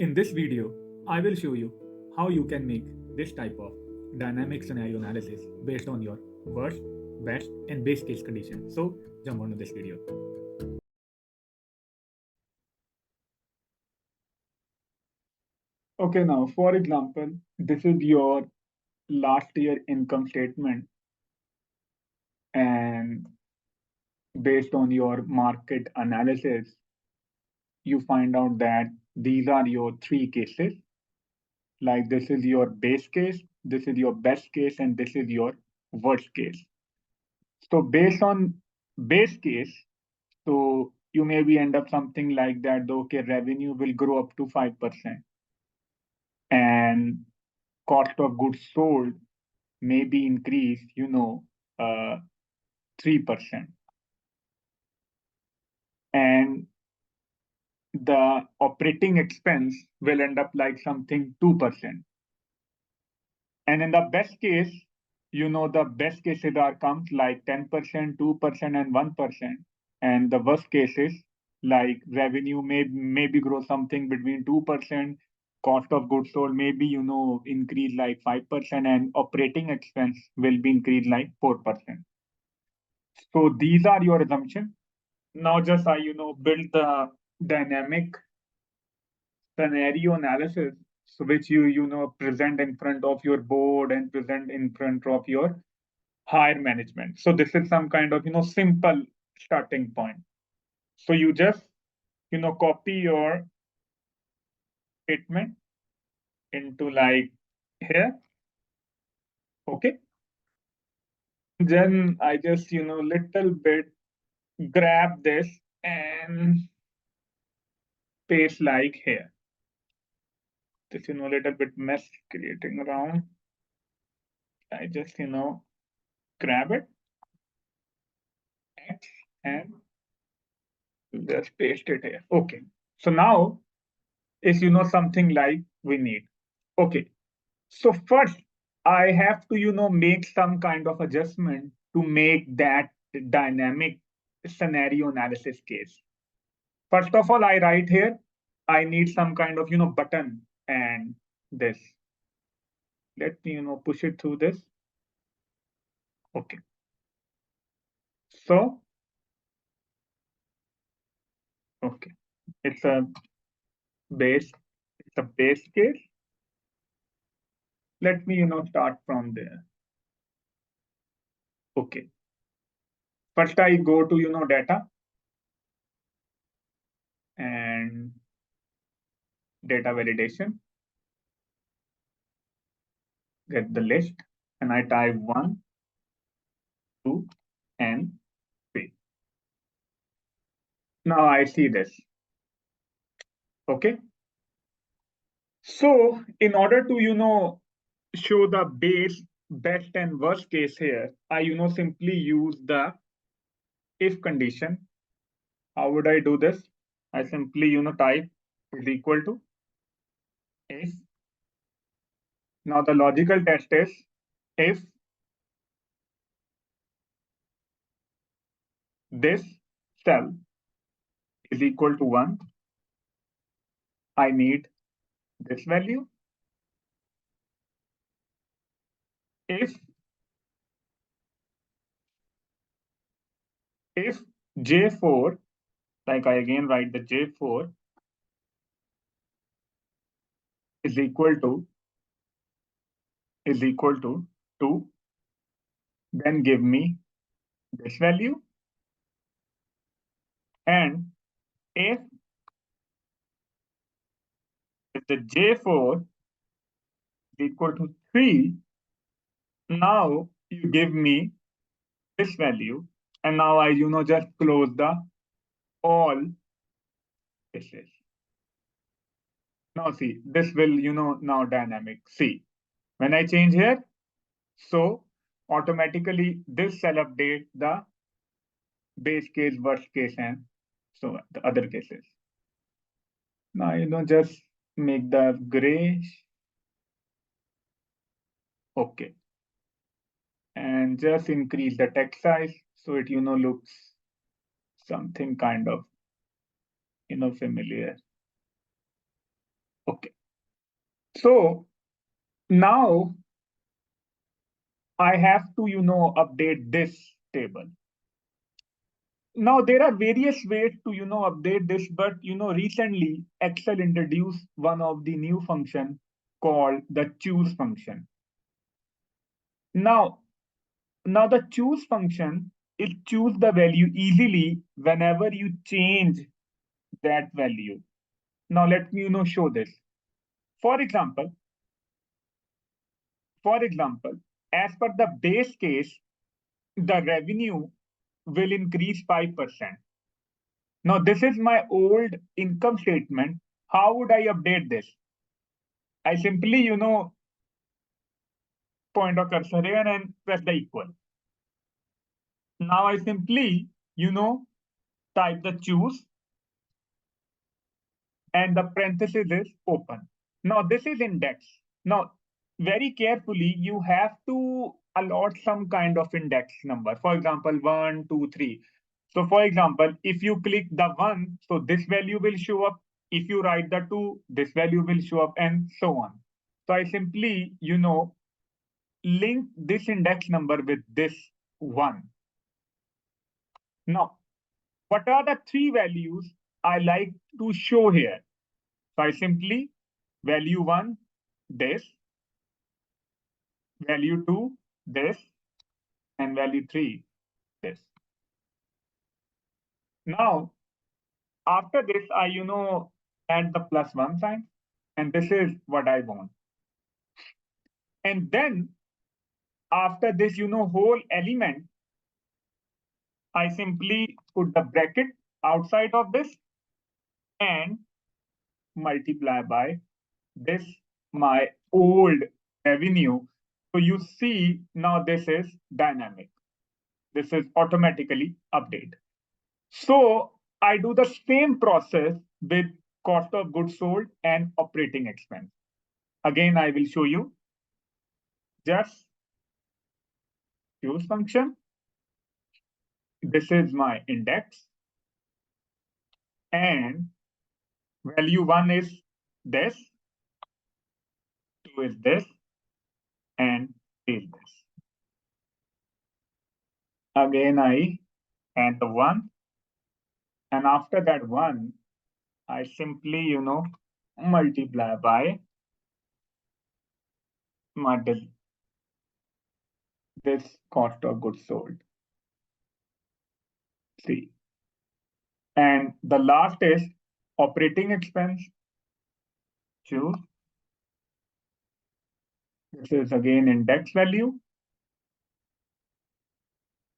In this video, I will show you how you can make this type of dynamic scenario analysis based on your worst, best, and base case condition. So, jump on to this video. Okay, now for example, this is your last year income statement, and based on your market analysis, you find out that these are your three cases. Like this is your base case, this is your best case, and this is your worst case. So based on base case, so you maybe end up something like that. Okay, revenue will grow up to 5%, and cost of goods sold may be increased, 3%. And the operating expense will end up like something 2%. And in the best case, the best cases are comes like 10%, 2%, and 1%. And the worst cases, like revenue may maybe grow something between 2%, cost of goods sold maybe, increase like 5%, and operating expense will be increased like 4%. So these are your assumptions. Now just I, build the dynamic scenario analysis, so which you present in front of your board and present in front of your higher management. So this is some kind of simple starting point. So you just copy your statement into like here. Okay, then I just little bit grab this and paste like here. This little bit mess creating around. I just grab it and just paste it here. Okay. So now is something like we need. Okay. So first I have to make some kind of adjustment to make that dynamic scenario analysis case. First of all, I write here I need some kind of button and this. Let me push it through this. Okay. So okay. It's a base, it's a base case. Let me start from there. Okay. First I go to data and data validation, get the list, and I type 1, 2, and 3. Now I see this. Okay. So in order to show the base, best, and worst case here, I simply use the if condition. How would I do this? I simply type is equal to if. Now the logical test is if this cell is equal to 1, I need this value. If J4, like I again write the J4 is equal to 2, then give me this value. And if the J4 is equal to 3, now you give me this value. And now I just close the all cases. Now see, this will now dynamic. See, when I change here, so automatically this cell update the base case, worst case, and so the other cases. Now just make the grayish. Okay, and just increase the text size so it looks something kind of familiar. Okay. So now I have to, update this table. Now there are various ways to, update this, but, recently Excel introduced one of the new function called the choose function. Now, the choose function, it choose the value easily whenever you change that value. Now let me, show this. For example, as per the base case, the revenue will increase 5%. Now, this is my old income statement. How would I update this? I simply, point a cursor here and press the equal. Now I simply, type the choose and the parenthesis is open. Now this is index. Now, very carefully, you have to allot some kind of index number. For example, 1, 2, 3. So for example, if you click the 1, so this value will show up. If you write the 2, this value will show up and so on. So I simply, link this index number with this 1. Now, what are the 3 values I like to show here? So I simply value 1, this, value 2, this, and value 3, this. Now, after this, I, add the +1 sign, and this is what I want. And then after this, whole element, I simply put the bracket outside of this and multiply by this, my old revenue. So you see now this is dynamic. This is automatically update. So I do the same process with cost of goods sold and operating expense. Again, I will show you. Just use function. This is my index. And value 1 is this, 2 is this, and 3 is this. Again, I add the 1. And after that 1, I simply, multiply by my this cost of goods sold. See. And the last is operating expense. Choose. This is again index value.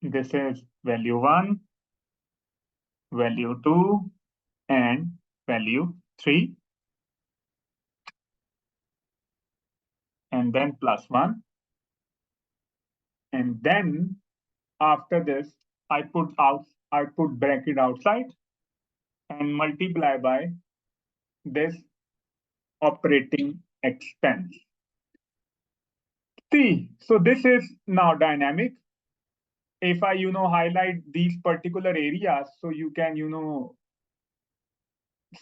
This is value 1, value 2, and value 3. And then +1. And then after this, I put bracket outside and multiply by this operating expense. See, so this is now dynamic. If I, highlight these particular areas, so you can,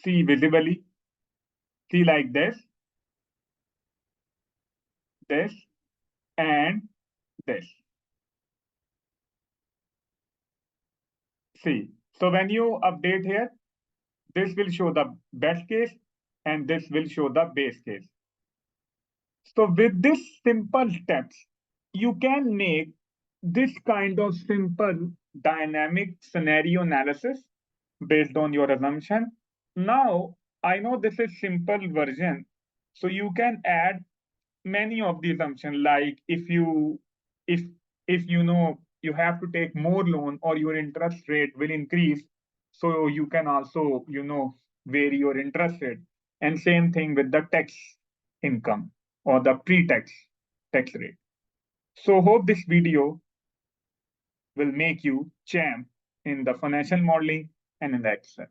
see visibly, see like this, and this. See, so when you update here, this will show the best case and this will show the base case. So with this simple steps, you can make this kind of simple dynamic scenario analysis based on your assumption. Now, I know this is simple version, so you can add many of the assumptions, like if you have to take more loan or your interest rate will increase, so you can also vary your interest rate. And same thing with the tax income or the pre-tax tax rate. So hope this video will make you champ in the financial modeling and in the Excel.